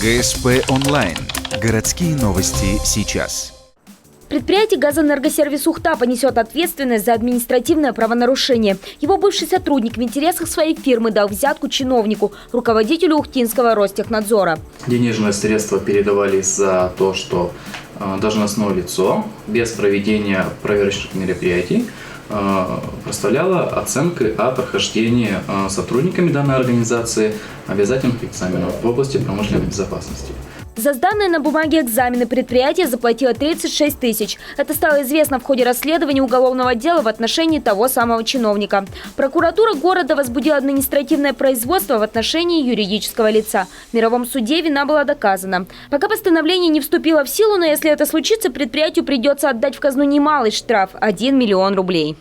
ГСП онлайн. Городские новости сейчас. Предприятие «Газэнергосервис Ухта» понесет ответственность за административное правонарушение. Его бывший сотрудник в интересах своей фирмы дал взятку чиновнику, руководителю Ухтинского Ростехнадзора. Денежные средства передавались за то, что должностное лицо без проведения проверочных мероприятий проставляло оценки о прохождении сотрудниками данной организации обязательных экзаменов в области промышленной безопасности. За сданные на бумаге экзамены предприятие заплатило 36 тысяч. Это стало известно в ходе расследования уголовного дела в отношении того самого чиновника. Прокуратура города возбудила административное производство в отношении юридического лица. В мировом суде вина была доказана. Пока постановление не вступило в силу, но если это случится, предприятию придется отдать в казну немалый штраф – 1 миллион рублей.